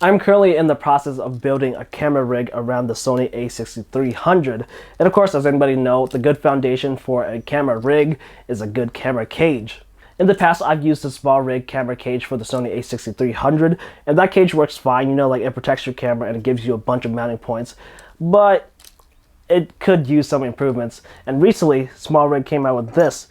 I'm currently in the process of building a camera rig around the Sony a6300. And of course, as anybody knows, the good foundation for a camera rig is a good camera cage. In the past, I've used the Smallrig camera cage for the Sony a6300, and that cage works fine. You know, like it protects your camera and it gives you a bunch of mounting points, but it could use some improvements. And recently, Smallrig came out with this,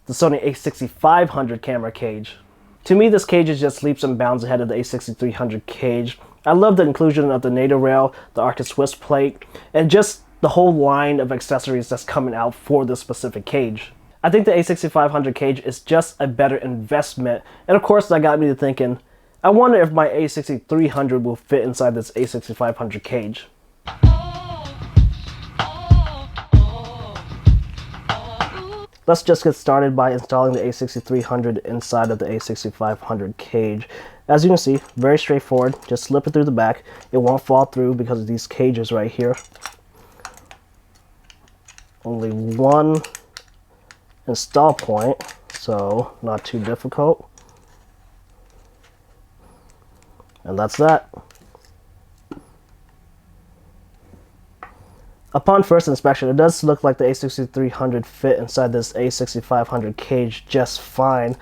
the Sony a6500 camera cage. To me, this cage is just leaps and bounds ahead of the a6300 cage. I love the inclusion of the NATO rail, the Arctic Swiss plate, and just the whole line of accessories that's coming out for this specific cage. I think the a6500 cage is just a better investment, and of course that got me to thinking, I wonder if my a6300 will fit inside this a6500 cage. Let's just get started by installing the a6300 inside of the a6500 cage. As you can see, very straightforward. Just slip it through the back. It won't fall through because of these cages right here. Only one install point, so not too difficult. And that's that. Upon first inspection, it does look like the a6300 fit inside this a6500 cage just fine.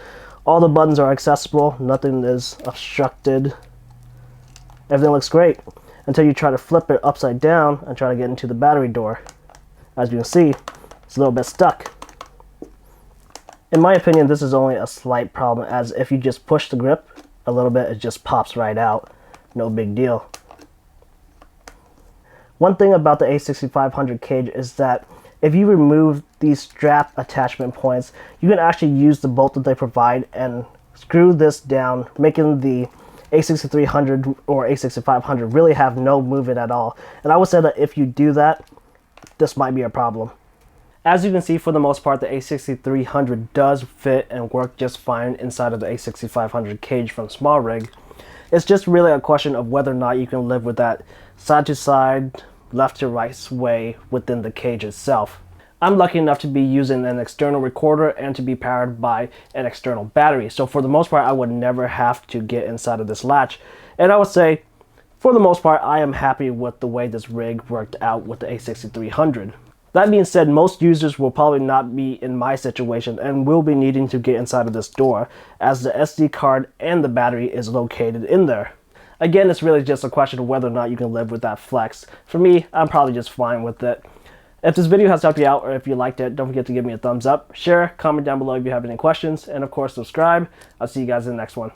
All the buttons are accessible, nothing is obstructed. Everything looks great until you try to flip it upside down and try to get into the battery door. As you can see, it's a little bit stuck. In my opinion, this is only a slight problem, as if you just push the grip a little bit, it just pops right out. No big deal. One thing about the a6500 cage is that if you remove these strap attachment points, you can actually use the bolt that they provide and screw this down, making the a6300 or a6500 really have no movement at all. And I would say that if you do that, this might be a problem. As you can see, for the most part, the a6300 does fit and work just fine inside of the a6500 cage from Smallrig. It's just really a question of whether or not you can live with that side to side, left to right sway within the cage itself. I'm lucky enough to be using an external recorder and to be powered by an external battery. So for the most part, I would never have to get inside of this latch. And I would say, for the most part, I am happy with the way this rig worked out with the a6300. That being said, most users will probably not be in my situation and will be needing to get inside of this door, as the SD card and the battery is located in there. Again, it's really just a question of whether or not you can live with that flex. For me, I'm probably just fine with it. If this video has helped you out, or if you liked it, don't forget to give me a thumbs up, share, comment down below if you have any questions, and of course subscribe. I'll see you guys in the next one.